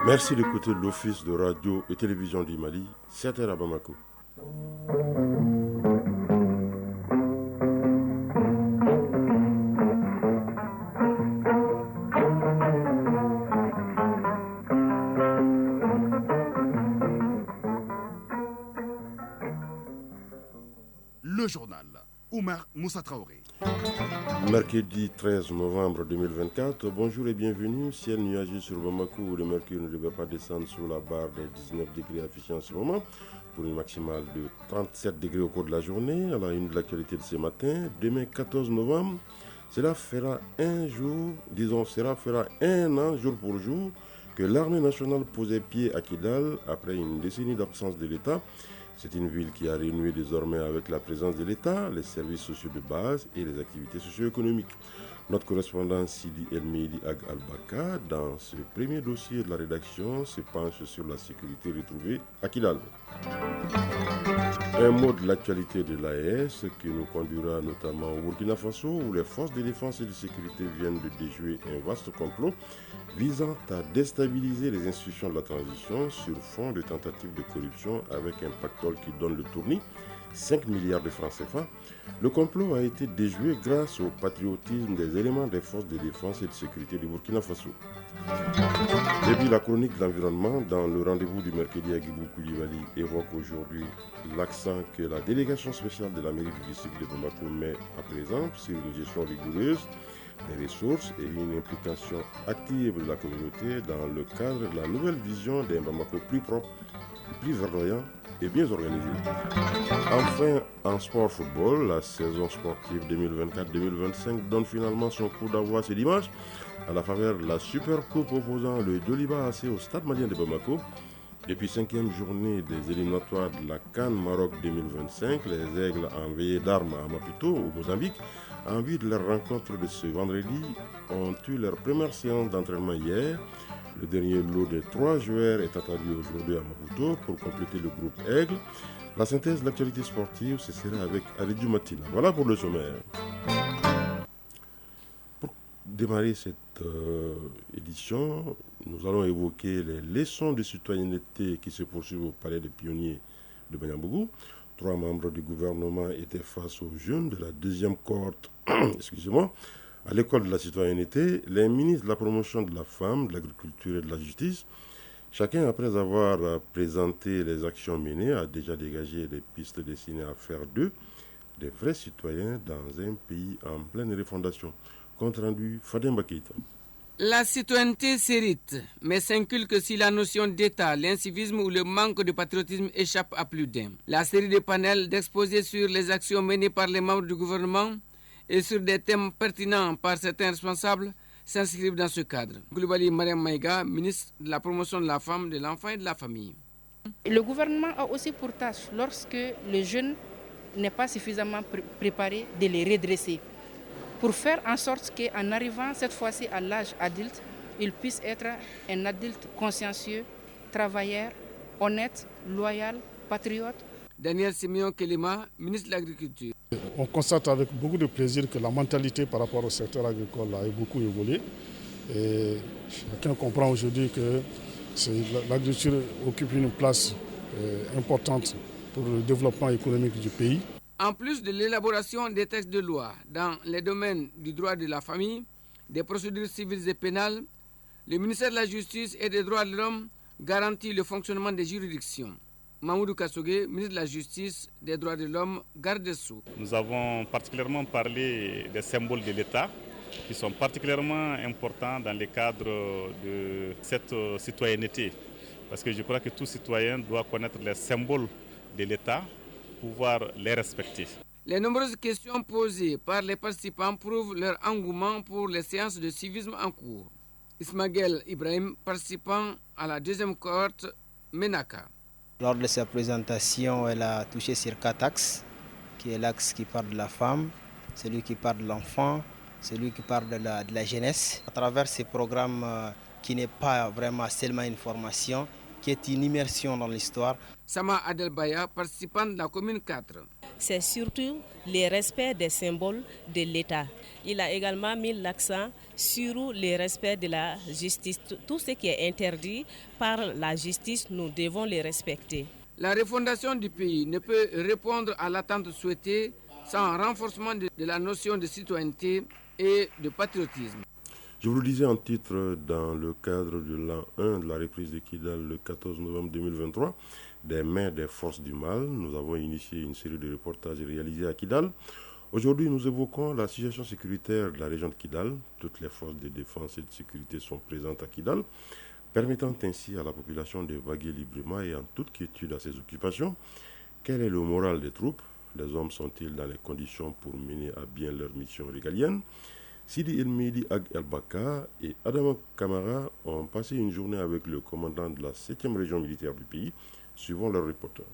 Merci d'écouter l'Office de radio et télévision du Mali, 7h à Bamako. Le journal. Oumar Moussa Traoré. Mercredi 13 novembre 2024, bonjour et bienvenue. Ciel nuageux sur Bamako où le mercure ne devrait pas descendre sous la barre des 19 degrés affichés en ce moment, pour une maximale de 37 degrés au cours de la journée. À la une de l'actualité de ce matin, demain 14 novembre, cela fera un an jour pour jour que l'armée nationale posait pied à Kidal après une décennie d'absence de l'État. C'est une ville qui a renoué désormais avec la présence de l'État, les services sociaux de base et les activités socio-économiques. Notre correspondant Sidi El-Meidi Ag Al-Baka, dans ce premier dossier de la rédaction, se penche sur la sécurité retrouvée à Kidal. Un mot de l'actualité de l'AES qui nous conduira notamment au Burkina Faso où les forces de défense et de sécurité viennent de déjouer un vaste complot visant à déstabiliser les institutions de la transition sur fond de tentatives de corruption avec un pactole qui donne le tournis, 5 milliards de francs CFA. Le complot a été déjoué grâce au patriotisme des éléments des forces de défense et de sécurité du Burkina Faso. Depuis la chronique de l'environnement, dans le rendez-vous du mercredi, Agibou Koulibaly évoque aujourd'hui l'accent que la délégation spéciale de l'Amérique du district de Bamako met à présent sur une gestion rigoureuse des ressources et une implication active de la communauté dans le cadre de la nouvelle vision d'un Bamako plus propre, plus verdoyant et bien organisé. Enfin, en sport football, la saison sportive 2024-2025 donne finalement son coup d'envoi ce dimanche à la faveur de la Super Coupe opposant le Doliba AC au Stade malien de Bamako. Depuis 5e journée des éliminatoires de la CAN Maroc 2025, les Aigles en veillée d'armes à Maputo, au Mozambique, en vue de leur rencontre de ce vendredi, ont eu leur première séance d'entraînement hier. Le dernier lot de 3 joueurs est attendu aujourd'hui à Maputo pour compléter le groupe Aigle. La synthèse de l'actualité sportive, ce sera avec Aridou Matina. Voilà pour le sommaire. Pour démarrer cette édition, nous allons évoquer les leçons de citoyenneté qui se poursuivent au palais des pionniers de Banyambougou. 3 membres du gouvernement étaient face aux jeunes de la deuxième cohorte à l'école de la citoyenneté, les ministres de la promotion de la femme, de l'agriculture et de la justice. Chacun, après avoir présenté les actions menées, a déjà dégagé des pistes destinées à faire d'eux des vrais citoyens dans un pays en pleine refondation. Compte rendu, Fadem Bakeita. La citoyenneté s'hérite, mais s'inculque si la notion d'État, l'incivisme ou le manque de patriotisme échappe à plus d'un. La série de panels d'exposés sur les actions menées par les membres du gouvernement et sur des thèmes pertinents par certains responsables s'inscrivent dans ce cadre. Koulibaly Mariam Maïga, ministre de la promotion de la femme, de l'enfant et de la famille. Le gouvernement a aussi pour tâche, lorsque le jeune n'est pas suffisamment préparé, de les redresser, pour faire en sorte qu'en arrivant cette fois-ci à l'âge adulte, il puisse être un adulte consciencieux, travailleur, honnête, loyal, patriote. Daniel Simeon Kelema, ministre de l'Agriculture. On constate avec beaucoup de plaisir que la mentalité par rapport au secteur agricole a beaucoup évolué. Et chacun comprend aujourd'hui que l'agriculture occupe une place importante pour le développement économique du pays. En plus de l'élaboration des textes de loi dans les domaines du droit de la famille, des procédures civiles et pénales, le ministère de la Justice et des droits de l'homme garantit le fonctionnement des juridictions. Mamoudou Kassogué, ministre de la Justice, des droits de l'homme, garde des Sceaux. Nous avons particulièrement parlé des symboles de l'État qui sont particulièrement importants dans le cadre de cette citoyenneté. Parce que je crois que tout citoyen doit connaître les symboles de l'État, pouvoir les respecter. Les nombreuses questions posées par les participants prouvent leur engouement pour les séances de civisme en cours. Ismaël Ibrahim, participant à la deuxième cohorte Menaka. Lors de sa présentation, elle a touché sur 4 axes, qui est l'axe qui parle de la femme, celui qui parle de l'enfant, celui qui parle de la jeunesse. À travers ces programmes qui n'est pas vraiment seulement une formation, qui est une immersion dans l'histoire. Sama Adelbaya, participant de la commune 4. C'est surtout le respect des symboles de l'État. Il a également mis l'accent sur le respect de la justice. Tout ce qui est interdit par la justice, nous devons le respecter. La refondation du pays ne peut répondre à l'attente souhaitée sans un renforcement de la notion de citoyenneté et de patriotisme. Je vous le disais en titre, dans le cadre de l'an 1 de la reprise de Kidal le 14 novembre 2023, des mains des forces du mal, nous avons initié une série de reportages réalisés à Kidal. Aujourd'hui, nous évoquons la situation sécuritaire de la région de Kidal. Toutes les forces de défense et de sécurité sont présentes à Kidal, permettant ainsi à la population de vaguer librement et en toute quiétude à ses occupations. Quel est le moral des troupes? Les hommes sont-ils dans les conditions pour mener à bien leur mission régalienne? Sidi El-Mehdi Ag El-Baka et Adama Kamara ont passé une journée avec le commandant de la 7e région militaire du pays, suivant leur reportage.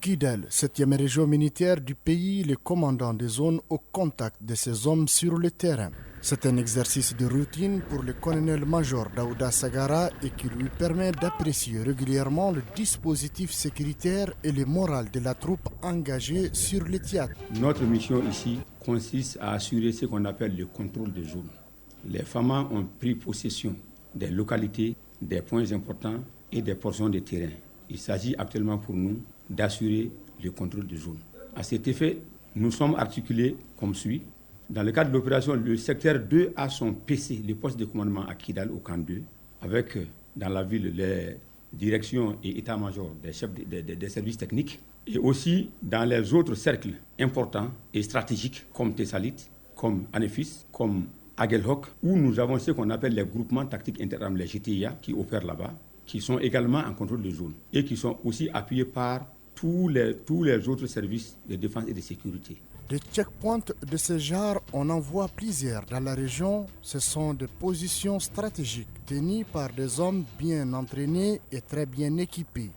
Kidal, 7e région militaire du pays, le commandant des zones au contact de ces hommes sur le terrain. C'est un exercice de routine pour le colonel-major Daouda Sagara et qui lui permet d'apprécier régulièrement le dispositif sécuritaire et le moral de la troupe engagée sur le théâtre. Notre mission ici consiste à assurer ce qu'on appelle le contrôle de zone. Les FAMA ont pris possession des localités, des points importants et des portions de terrain. Il s'agit actuellement pour nous d'assurer le contrôle de zone. À cet effet, nous sommes articulés comme suit. Dans le cadre de l'opération, le secteur 2 a son PC, le poste de commandement à Kidal au camp 2, avec dans la ville les directions et états-majors des chefs des services techniques, et aussi dans les autres cercles importants et stratégiques comme Tessalit, comme Anefis, comme Aguelhoc, où nous avons ce qu'on appelle les groupements tactiques interarmes, les GTIA, qui opèrent là-bas, qui sont également en contrôle de zone et qui sont aussi appuyés par tous les autres services de défense et de sécurité. Des checkpoints de ce genre, on en voit plusieurs dans la région. Ce sont des positions stratégiques tenues par des hommes bien entraînés et très bien équipés.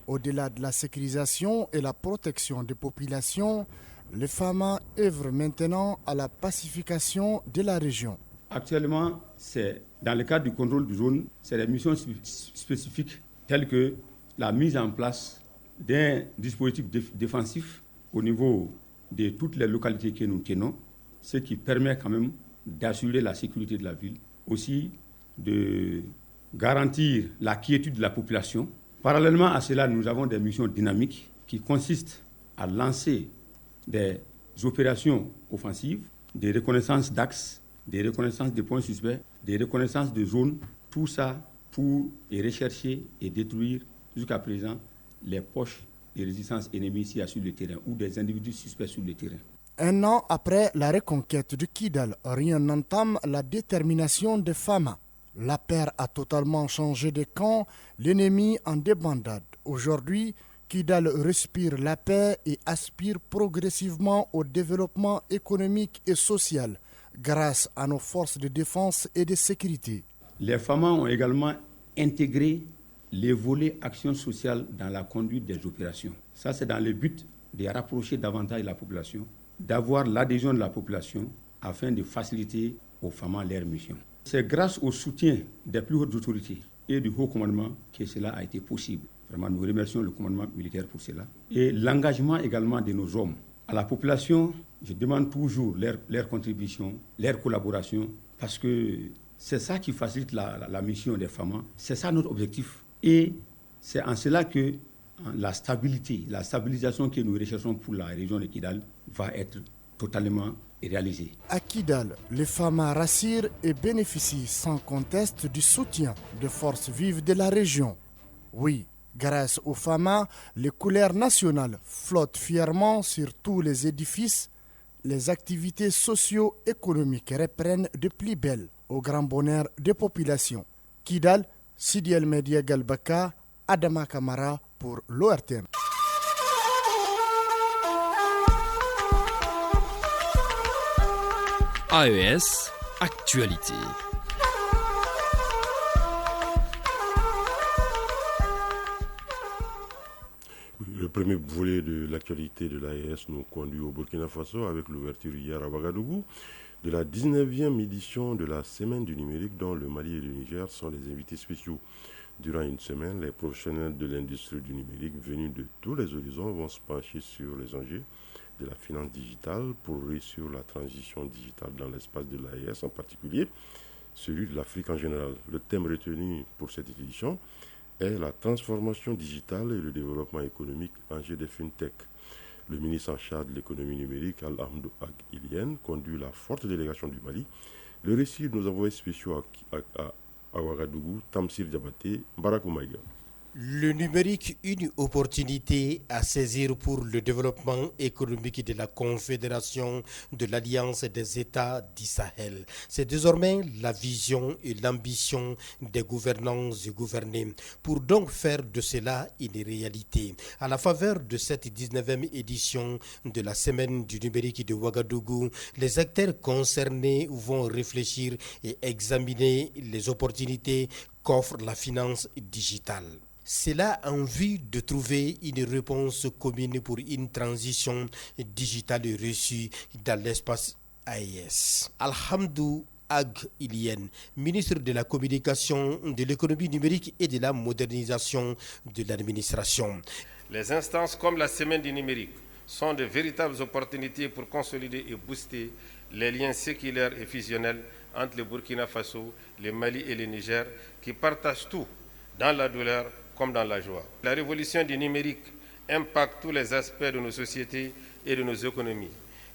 Au-delà de la sécurisation et la protection des populations, les FAMA œuvrent maintenant à la pacification de la région. Actuellement, c'est dans le cadre du contrôle de zone, c'est des missions spécifiques telles que la mise en place d'un dispositif défensif au niveau de toutes les localités que nous tenons, ce qui permet quand même d'assurer la sécurité de la ville, aussi de garantir la quiétude de la population. Parallèlement à cela, nous avons des missions dynamiques qui consistent à lancer des opérations offensives, des reconnaissances d'axes, des reconnaissances de points suspects, des reconnaissances de zones, tout ça pour rechercher et détruire jusqu'à présent les poches de résistance ennemies ici sur le terrain ou des individus suspects sur le terrain. Un an après la reconquête de Kidal, rien n'entame la détermination des FAMA. La paire a totalement changé de camp, l'ennemi en débandade. Aujourd'hui, Kidal respire la paix et aspire progressivement au développement économique et social grâce à nos forces de défense et de sécurité. Les FAMA ont également intégré les volets action sociale dans la conduite des opérations. Ça, c'est dans le but de rapprocher davantage la population, d'avoir l'adhésion de la population afin de faciliter aux FAMA leur mission. C'est grâce au soutien des plus hautes autorités et du haut commandement que cela a été possible. Vraiment, nous remercions le commandement militaire pour cela. Et l'engagement également de nos hommes. À la population, je demande toujours leur contribution, leur collaboration, parce que c'est ça qui facilite la mission des FAMA. C'est ça notre objectif. Et c'est en cela que la stabilité, la stabilisation que nous recherchons pour la région de Kidal va être totalement réalisée. À Kidal, les FAMA rassurent et bénéficient sans conteste du soutien des forces vives de la région. Oui, grâce aux FAMA, les couleurs nationales flottent fièrement sur tous les édifices. Les activités socio-économiques reprennent de plus belle au grand bonheur des populations. Kidal, Sidi El-Mehdi Ag El-Baka, Adama Kamara pour l'ORTM. AES, actualité. Le premier volet de l'actualité de l'AES nous conduit au Burkina Faso avec l'ouverture hier à Ouagadougou de la 19e édition de la Semaine du numérique dont le Mali et le Niger sont les invités spéciaux. Durant une semaine, les professionnels de l'industrie du numérique venus de tous les horizons vont se pencher sur les enjeux de la finance digitale pour réussir la transition digitale dans l'espace de l'AES en particulier. celui de l'Afrique en général. Le thème retenu pour cette édition est la transformation digitale et le développement économique enjeux des FinTech. Le ministre en charge de l'économie numérique, Alhamdou Ag Ilien, conduit la forte délégation du Mali. Le récit de nos envoyés spéciaux à Ouagadougou, Tamsir Diabaté, Barakou Maïga. Le numérique, une opportunité à saisir pour le développement économique de la Confédération de l'Alliance des États du Sahel. C'est désormais la vision et l'ambition des gouvernants et gouvernés pour donc faire de cela une réalité. À la faveur de cette 19e édition de la Semaine du numérique de Ouagadougou, les acteurs concernés vont réfléchir et examiner les opportunités qu'offre la finance digitale. C'est là en vue de trouver une réponse commune pour une transition digitale reçue dans l'espace AES. Alhamdou Ag Ilien, ministre de la Communication, de l'économie numérique et de la modernisation de l'administration. Les instances comme la Semaine du numérique sont de véritables opportunités pour consolider et booster les liens séculaires et fusionnels entre le Burkina Faso, le Mali et le Niger, qui partagent tout dans la douleur comme dans la joie. La révolution du numérique impacte tous les aspects de nos sociétés et de nos économies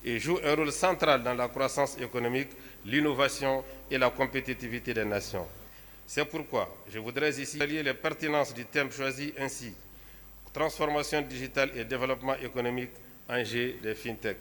et joue un rôle central dans la croissance économique, l'innovation et la compétitivité des nations. C'est pourquoi je voudrais ici saluer les pertinences du thème choisi ainsi, transformation digitale et développement économique, enjeux des FinTech,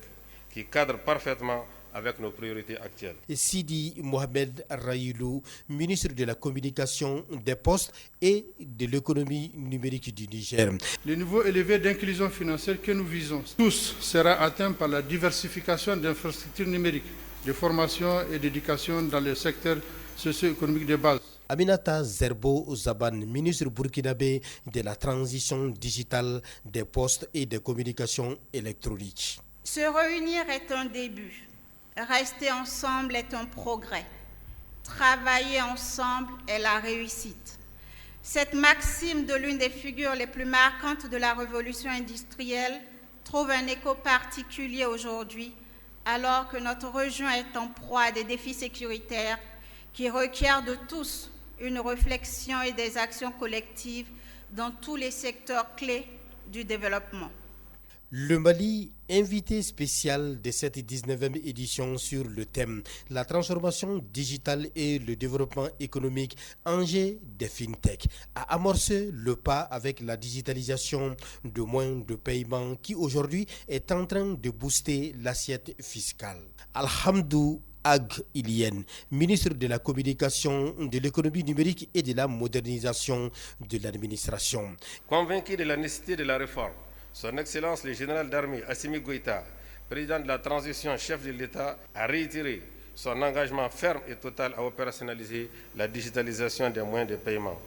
qui cadrent parfaitement avec nos priorités actuelles. Sidi Mohamed Raïlou, ministre de la Communication, des Postes et de l'économie numérique du Niger. Le niveau élevé d'inclusion financière que nous visons tous sera atteint par la diversification d'infrastructures numériques, de formation et d'éducation dans le secteur socio-économique de base. Aminata Zerbo Zaban, ministre burkinabé de la transition digitale, des postes et des communications électroniques. Se réunir est un début. Rester ensemble est un progrès. Travailler ensemble est la réussite. Cette maxime de l'une des figures les plus marquantes de la révolution industrielle trouve un écho particulier aujourd'hui, alors que notre région est en proie à des défis sécuritaires qui requièrent de tous une réflexion et des actions collectives dans tous les secteurs clés du développement. Le Mali, invité spécial de cette 19e édition sur le thème « La transformation digitale et le développement économique, enjeux des FinTech », a amorcé le pas avec la digitalisation de moyens de paiement qui aujourd'hui est en train de booster l'assiette fiscale. Alhamdou Ag Ilien, ministre de la Communication, de l'économie numérique et de la modernisation de l'administration. Convaincu de la nécessité de la réforme, Son Excellence le général d'armée Assimi Goïta, président de la transition chef de l'État, a réitéré son engagement ferme et total à opérationnaliser la digitalisation des moyens de paiement,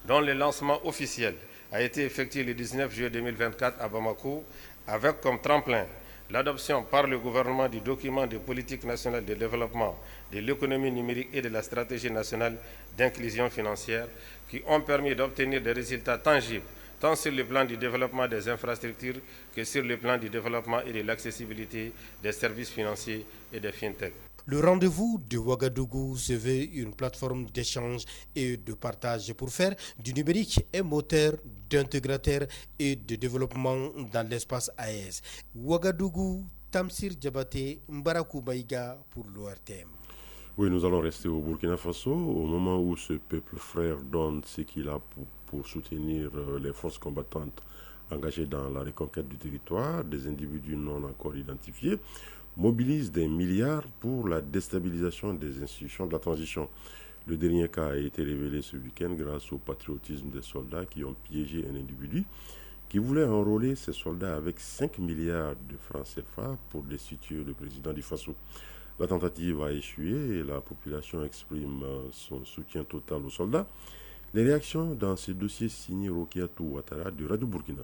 dont le lancement officiel a été effectué le 19 juillet 2024 à Bamako, avec comme tremplin l'adoption par le gouvernement du document de politique nationale de développement de l'économie numérique et de la stratégie nationale d'inclusion financière, qui ont permis d'obtenir des résultats tangibles tant sur le plan du développement des infrastructures que sur le plan du développement et de l'accessibilité des services financiers et des FinTech. Le rendez-vous de Ouagadougou se veut une plateforme d'échange et de partage pour faire du numérique un moteur d'intégrateur et de développement dans l'espace AES. Ouagadougou, Tamsir Diabaté, Mbarakou Maïga pour l'ORTM. Oui, nous allons rester au Burkina Faso au moment où ce peuple frère donne ce qu'il a pour soutenir les forces combattantes engagées dans la reconquête du territoire. Des individus non encore identifiés mobilisent des milliards pour la déstabilisation des institutions de la transition. Le dernier cas a été révélé ce week-end grâce au patriotisme des soldats qui ont piégé un individu qui voulait enrôler ses soldats avec 5 milliards de francs CFA pour destituer le président du Faso. La tentative a échoué et la population exprime son soutien total aux soldats. Les réactions dans ce dossier signé Rokiatou Ouattara de Radio Burkina.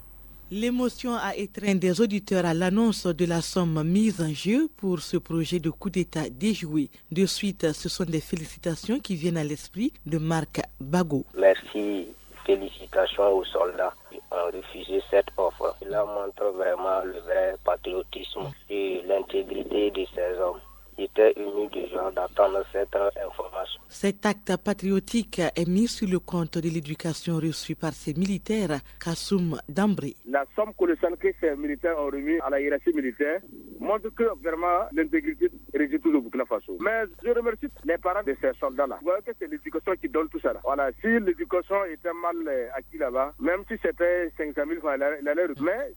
L'émotion a étreint des auditeurs à l'annonce de la somme mise en jeu pour ce projet de coup d'État déjoué. De suite, ce sont des félicitations qui viennent à l'esprit de Marc Bago. Merci, félicitations aux soldats qui ont refusé cette offre. Cela montre vraiment le vrai patriotisme et l'intégrité de ces hommes. J'étais ému de joie d'attendre cette information. Cet acte patriotique est mis sur le compte de l'éducation reçue par ces militaires, Kassoum Dambré. La somme colossale que ces militaires ont remis à la hiérarchie militaire montre que vraiment l'intégrité réside toujours au Burkina Faso. Mais je remercie les parents de ces soldats-là. Vous voyez que c'est l'éducation qui donne tout ça là. Voilà, si l'éducation était mal acquise là-bas, même si c'était 500 000 francs, il allait. Mais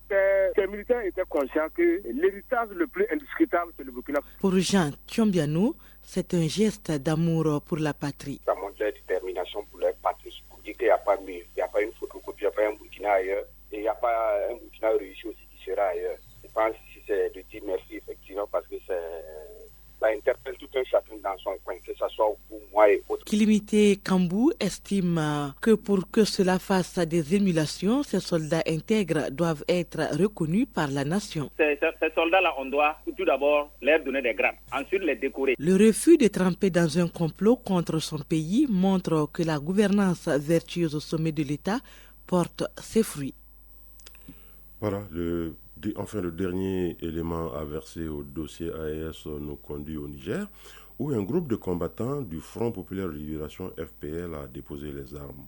ces militaires étaient conscients que l'héritage le plus indiscutable, c'est le Burkina Faso. Pour Jean Thiombiano, c'est un geste d'amour pour la patrie. Ça montre leur détermination pour leur patrie. Pour dire qu'il n'y a pas mieux, il n'y a pas une photocopie, il n'y a pas un Burkina ailleurs, et il n'y a pas un Burkina réussi aussi qui sera ailleurs. Je pense que c'est de dire merci effectivement parce que ça interpelle tout un chacun dans son coin, que ce soit pour moi et autres. Kilimité Kambou estime que pour que cela fasse des émulations, ces soldats intègres doivent être reconnus par la nation. Ces soldats-là, on doit tout d'abord leur donner des grades, ensuite les décorer. Le refus de tremper dans un complot contre son pays montre que la gouvernance vertueuse au sommet de l'État porte ses fruits. Voilà, le dernier élément à verser au dossier AES nous conduit au Niger, où un groupe de combattants du Front populaire de libération FPL a déposé les armes.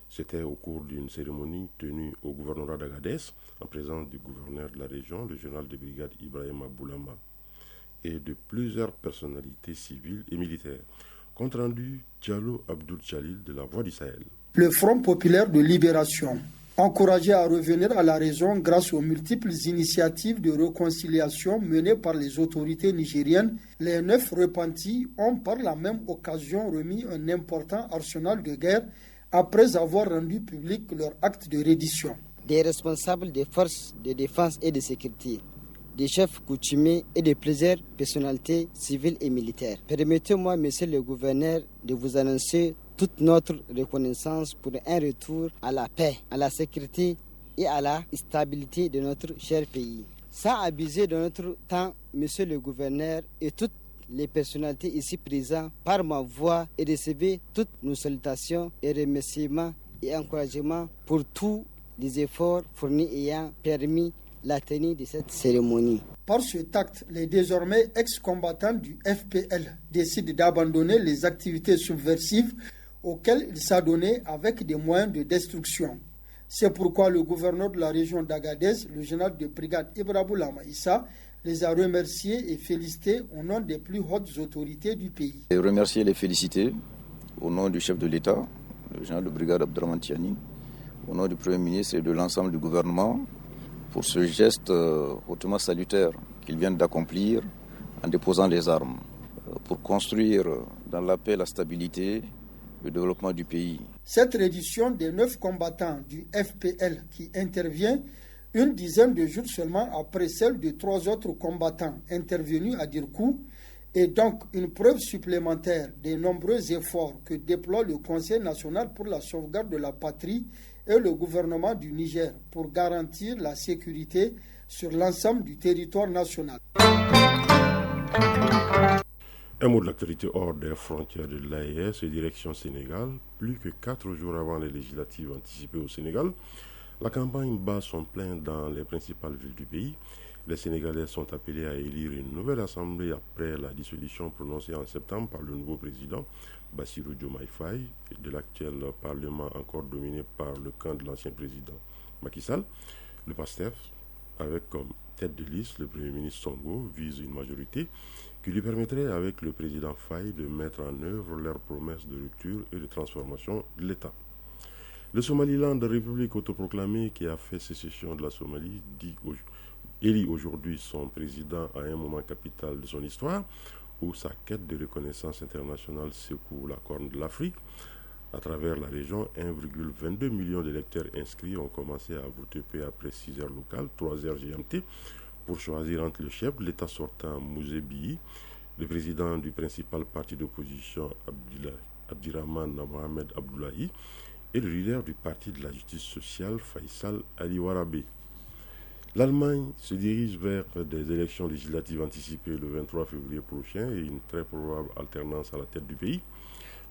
C'était au cours d'une cérémonie tenue au gouvernorat d'Agadez, en présence du gouverneur de la région, le général de brigade Ibrahim Aboulama, et de plusieurs personnalités civiles et militaires. Compte rendu Diallo Abdoul Chalil de la Voix du Sahel. Le Front populaire de libération, encouragé à revenir à la raison grâce aux multiples initiatives de réconciliation menées par les autorités nigériennes, les 9 repentis ont par la même occasion remis un important arsenal de guerre après avoir rendu public leur acte de reddition. Des responsables des forces de défense et de sécurité, des chefs coutumiers et de plusieurs personnalités civiles et militaires. Permettez-moi, monsieur le gouverneur, de vous annoncer toute notre reconnaissance pour un retour à la paix, à la sécurité et à la stabilité de notre cher pays. Sans abuser de notre temps, monsieur le gouverneur et toutes les personnalités ici présentes, par ma voix, et recevez toutes nos salutations et remerciements et encouragements pour tous les efforts fournis ayant permis la tenue de cette cérémonie. Par cet acte, les désormais ex-combattants du FPL décident d'abandonner les activités subversives auxquelles ils s'adonnaient avec des moyens de destruction. C'est pourquoi le gouverneur de la région d'Agadez, le général de brigade Ibrahim Issa, les a remerciés et félicités au nom des plus hautes autorités du pays. Et remercier et les féliciter au nom du chef de l'État, le général de brigade Abdourahmane Tiani, au nom du Premier ministre et de l'ensemble du gouvernement, pour ce geste hautement salutaire qu'ils viennent d'accomplir en déposant les armes, pour construire dans la paix, la stabilité, le développement du pays. Cette reddition des 9 combattants du FPL qui intervient une dizaine de jours seulement après celle de 3 autres combattants intervenus à Dirkou est donc une preuve supplémentaire des nombreux efforts que déploie le Conseil national pour la sauvegarde de la patrie et le gouvernement du Niger pour garantir la sécurité sur l'ensemble du territoire national. Un mot de l'actualité hors des frontières de l'AES et direction Sénégal. Plus que 4 jours avant les législatives anticipées au Sénégal, la campagne bat son plein dans les principales villes du pays. Les Sénégalais sont appelés à élire une nouvelle assemblée après la dissolution prononcée en septembre par le nouveau président Bassirou Diomaye Faye de l'actuel Parlement encore dominé par le camp de l'ancien président Macky Sall. Le PASTEF, avec comme tête de liste le Premier ministre Sonko, vise une majorité qui lui permettrait avec le président Faye de mettre en œuvre leurs promesses de rupture et de transformation de l'État. Le Somaliland, république autoproclamée qui a fait sécession de la Somalie, élit aujourd'hui son président à un moment capital de son histoire, où sa quête de reconnaissance internationale secoue la corne de l'Afrique. À travers la région, 1,22 million d'électeurs inscrits ont commencé à voter peu après 6 heures locales, 3 heures GMT, pour choisir entre le chef de l'État sortant, Mousé Bihi, le président du principal parti d'opposition, Abdirahman Mohamed Abdoulaye, et le leader du parti de la justice sociale, Faisal Ali Warabé. L'Allemagne se dirige vers des élections législatives anticipées le 23 février prochain et une très probable alternance à la tête du pays.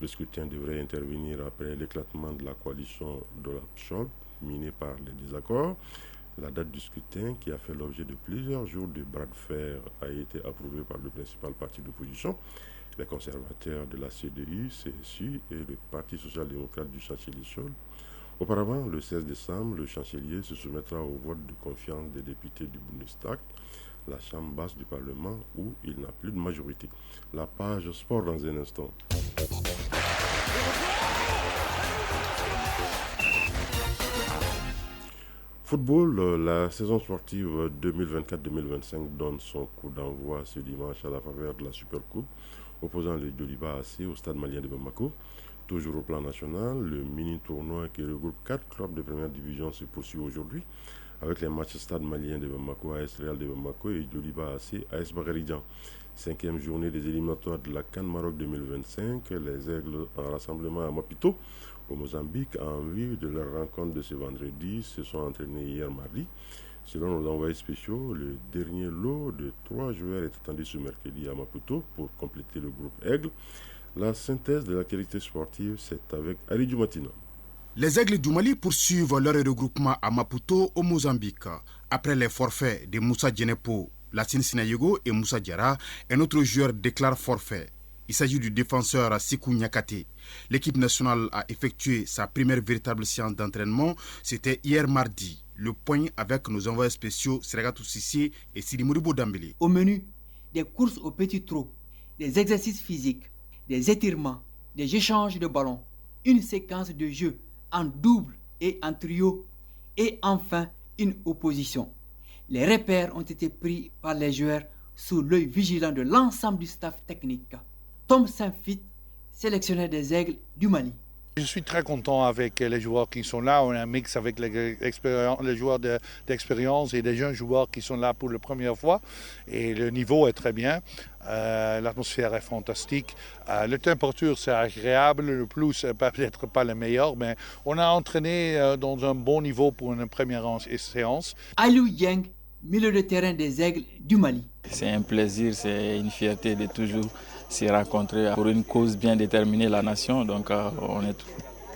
Le scrutin devrait intervenir après l'éclatement de la coalition d'Olaf Scholz, minée par les désaccords. La date du scrutin, qui a fait l'objet de plusieurs jours de bras de fer, a été approuvée par le principal parti d'opposition. Les conservateurs de la CDU, CSU et le Parti social-démocrate du chancelier Scholz. Auparavant, le 16 décembre, le chancelier se soumettra au vote de confiance des députés du Bundestag, la chambre basse du Parlement, où il n'a plus de majorité. La page sport dans un instant. Football, la saison sportive 2024-2025 donne son coup d'envoi ce dimanche à la faveur de la Supercoupe, opposant le Djoliba AC au stade malien de Bamako. Toujours au plan national, le mini-tournoi qui regroupe 4 clubs de première division se poursuit aujourd'hui avec les matchs stade malien de Bamako, AS Real de Bamako et Djoliba AC, AS Bakaridjan. 5e journée des éliminatoires de la CAN Maroc 2025, les Aigles en rassemblement à Maputo, au Mozambique, en vue de leur rencontre de ce vendredi, se sont entraînés hier mardi. Selon nos envoyés spéciaux, le dernier lot de 3 joueurs est attendu ce mercredi à Maputo pour compléter le groupe Aigle. La synthèse de l'actualité sportive, c'est avec Ali Djoumatino. Les Aigles du Mali poursuivent leur regroupement à Maputo, au Mozambique. Après les forfaits de Moussa Djenepo, Lassine Sinayogo et Moussa Diarra, un autre joueur déclare forfait. Il s'agit du défenseur Sikou Nyakate. L'équipe nationale a effectué sa première véritable séance d'entraînement. C'était hier mardi. Le point avec nos envoyés spéciaux Seragatou Sissi et Sidi Moribo Dambélé. Au menu, des courses au petit trot, des exercices physiques, des étirements, des échanges de ballons, une séquence de jeu en double et en trio, et enfin une opposition. Les repères ont été pris par les joueurs sous l'œil vigilant de l'ensemble du staff technique. Tom Saint-Fit, sélectionneur des Aigles du Mali. Je suis très content avec les joueurs qui sont là. On a un mix avec les joueurs d'expérience et des jeunes joueurs qui sont là pour la première fois. Et le niveau est très bien. L'atmosphère est fantastique. La température, c'est agréable. Le plus, peut-être pas le meilleur, mais on a entraîné dans un bon niveau pour une première séance. Aliou Dieng, milieu de terrain des Aigles du Mali. C'est un plaisir, c'est une fierté de toujours se rencontrer pour une cause bien déterminée, la nation. Donc on est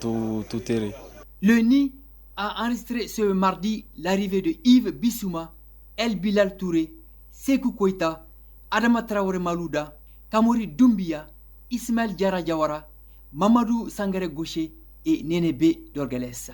tout heureux. Le NI a enregistré ce mardi l'arrivée de Yves Bissouma, El Bilal Touré, Sékou Koïta, Adama Traoré Malouda, Kamori Doumbia, Ismaël Diarra Diawara, Mamadou Sangaré Gaucher et Nénébé Dorgelès.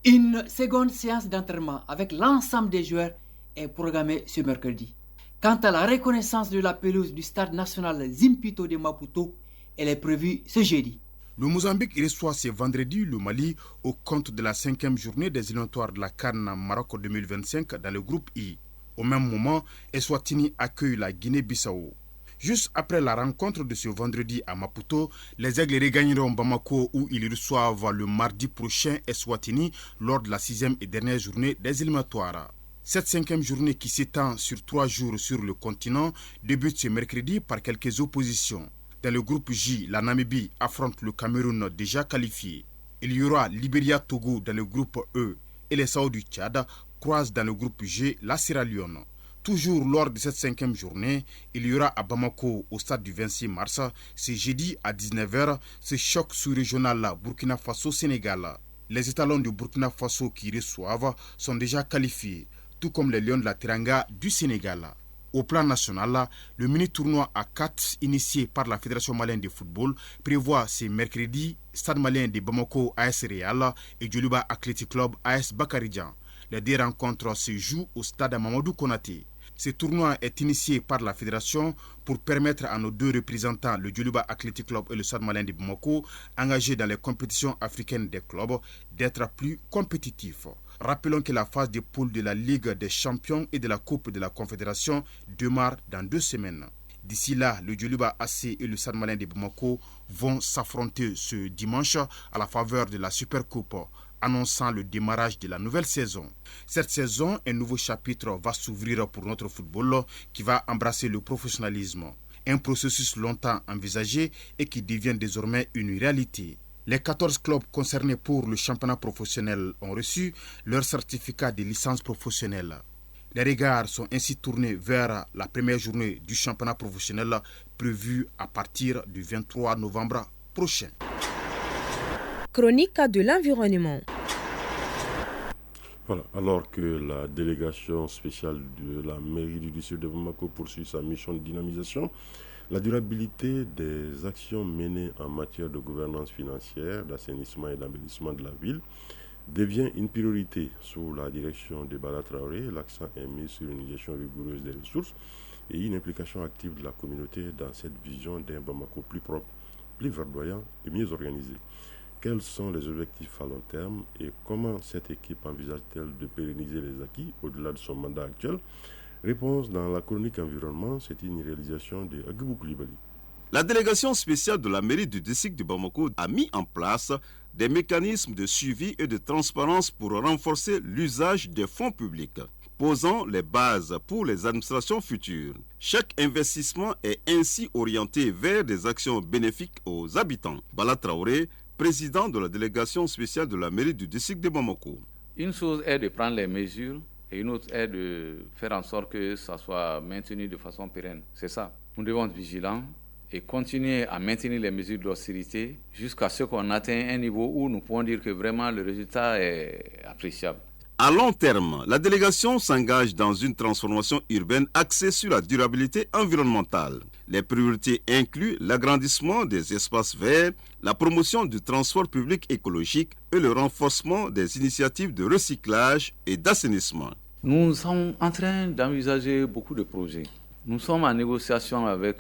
Une seconde séance d'entraînement avec l'ensemble des joueurs est programmée ce mercredi. Quant à la reconnaissance de la pelouse du stade national Zimpito de Maputo, elle est prévue ce jeudi. Le Mozambique reçoit ce vendredi le Mali au compte de la 5e journée des éliminatoires de la CAN Maroc 2025 dans le groupe I. Au même moment, Eswatini accueille la Guinée-Bissau. Juste après la rencontre de ce vendredi à Maputo, les Aigles regagneront Bamako où ils reçoivent le mardi prochain Eswatini lors de la 6e et dernière journée des éliminatoires. Cette 5e journée qui s'étend sur 3 jours sur le continent débute ce mercredi par quelques oppositions. Dans le groupe J, la Namibie affronte le Cameroun déjà qualifié. Il y aura Libéria-Togo dans le groupe E et les Sao du Tchad croisent dans le groupe G la Sierra Leone. Toujours lors de cette 5e journée, il y aura à Bamako au stade du 26 mars, ce jeudi à 19h, ce choc sous-régional Burkina Faso-Sénégal. Les étalons du Burkina Faso qui reçoivent sont déjà qualifiés, tout comme les Lions de la Teranga du Sénégal. Au plan national, le mini-tournoi à 4 initié par la Fédération malienne de football prévoit ce mercredi Stade malien de Bamako AS Real et Djoliba Athletic Club AS Bakaridjan. Les deux rencontres se jouent au stade Mamadou Konaté. Ce tournoi est initié par la Fédération pour permettre à nos deux représentants, le Djoliba Athletic Club et le Stade malien de Bamako, engagés dans les compétitions africaines des clubs, d'être plus compétitifs. Rappelons que la phase de poule de la Ligue des champions et de la Coupe de la Confédération démarre dans 2 semaines. D'ici là, le Djoliba AC et le Stade malien de Bamako vont s'affronter ce dimanche à la faveur de la Supercoupe, annonçant le démarrage de la nouvelle saison. Cette saison, un nouveau chapitre va s'ouvrir pour notre football qui va embrasser le professionnalisme. Un processus longtemps envisagé et qui devient désormais une réalité. Les 14 clubs concernés pour le championnat professionnel ont reçu leur certificat de licence professionnelle. Les regards sont ainsi tournés vers la première journée du championnat professionnel prévue à partir du 23 novembre prochain. Chronique de l'environnement. Voilà, alors que la délégation spéciale de la mairie du district de Bamako poursuit sa mission de dynamisation, La durabilité des actions menées en matière de gouvernance financière, d'assainissement et d'embellissement de la ville devient une priorité sous la direction de Bala Traoré. L'accent est mis sur une gestion rigoureuse des ressources et une implication active de la communauté dans cette vision d'un Bamako plus propre, plus verdoyant et mieux organisé. Quels sont les objectifs à long terme et comment cette équipe envisage-t-elle de pérenniser les acquis au-delà de son mandat actuel? Réponse dans la chronique environnement, c'est une réalisation de Agibou Koulibaly. La délégation spéciale de la mairie du district de Bamako a mis en place des mécanismes de suivi et de transparence pour renforcer l'usage des fonds publics, posant les bases pour les administrations futures. Chaque investissement est ainsi orienté vers des actions bénéfiques aux habitants. Bala Traoré, président de la délégation spéciale de la mairie du district de Bamako. Une chose est de prendre les mesures et une autre est de faire en sorte que ça soit maintenu de façon pérenne. C'est ça. Nous devons être vigilants et continuer à maintenir les mesures d'austérité jusqu'à ce qu'on atteigne un niveau où nous pouvons dire que vraiment le résultat est appréciable. À long terme, la délégation s'engage dans une transformation urbaine axée sur la durabilité environnementale. Les priorités incluent l'agrandissement des espaces verts, la promotion du transport public écologique et le renforcement des initiatives de recyclage et d'assainissement. Nous sommes en train d'envisager beaucoup de projets. Nous sommes en négociation avec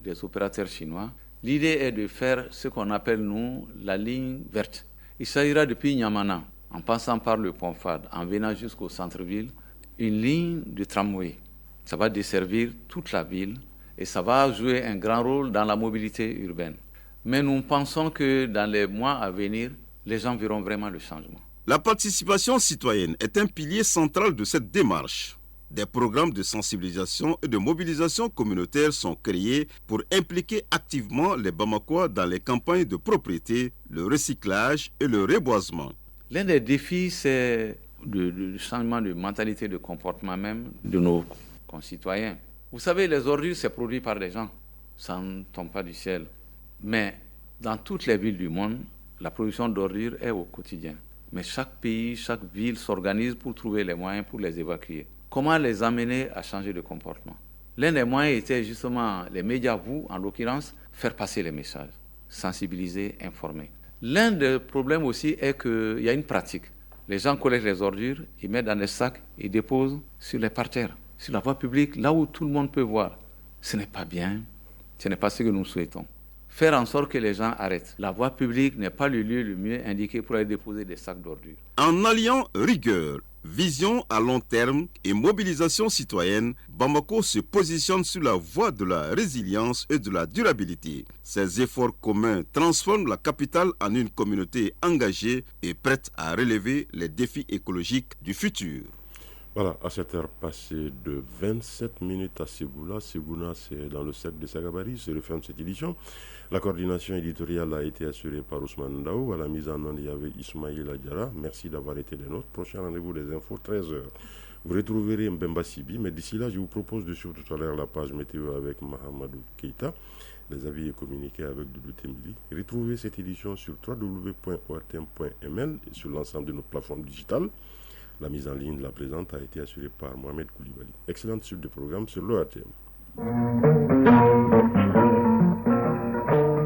des opérateurs chinois. L'idée est de faire ce qu'on appelle, nous, la ligne verte. Il s'agira depuis Niamana, en passant par le Pont Fad, en venant jusqu'au centre-ville, une ligne de tramway. Ça va desservir toute la ville et ça va jouer un grand rôle dans la mobilité urbaine. Mais nous pensons que dans les mois à venir, les gens verront vraiment le changement. La participation citoyenne est un pilier central de cette démarche. Des programmes de sensibilisation et de mobilisation communautaire sont créés pour impliquer activement les Bamakois dans les campagnes de propriété, le recyclage et le reboisement. L'un des défis, c'est le changement de mentalité, de comportement même de nos concitoyens. Vous savez, les ordures, c'est produit par les gens. Ça ne tombe pas du ciel. Mais dans toutes les villes du monde, la production d'ordures est au quotidien. Mais chaque pays, chaque ville s'organise pour trouver les moyens pour les évacuer. Comment les amener à changer de comportement? L'un des moyens était justement les médias, vous, en l'occurrence, faire passer les messages, sensibiliser, informer. L'un des problèmes aussi est qu'il y a une pratique. Les gens collectent les ordures, ils mettent dans des sacs et déposent sur les parterres, sur la voie publique, là où tout le monde peut voir. Ce n'est pas bien, ce n'est pas ce que nous souhaitons. Faire en sorte que les gens arrêtent. La voie publique n'est pas le lieu le mieux indiqué pour aller déposer des sacs d'ordures. En alliant rigueur, vision à long terme et mobilisation citoyenne, Bamako se positionne sur la voie de la résilience et de la durabilité. Ces efforts communs transforment la capitale en une communauté engagée et prête à relever les défis écologiques du futur. Voilà, à cette heure passée de 27 minutes à Ségoula. Ségouna, c'est dans le cercle de Sagabari, se referme cette édition. La coordination éditoriale a été assurée par Ousmane Ndao. À la mise en onde, il y avait Ismaïla Diara. Merci d'avoir été des nôtres. Prochain rendez-vous des infos, 13h. Vous retrouverez Mbemba Sibi, mais d'ici là, je vous propose de suivre tout à l'heure la page météo avec Mahamadou Keita. Les avis et communiqués avec Doudou Temili. Retrouvez cette édition sur www.ortm.ml et sur l'ensemble de nos plateformes digitales. La mise en ligne de la présente a été assurée par Mohamed Koulibaly. Excellente suite de programme sur l'ORTM.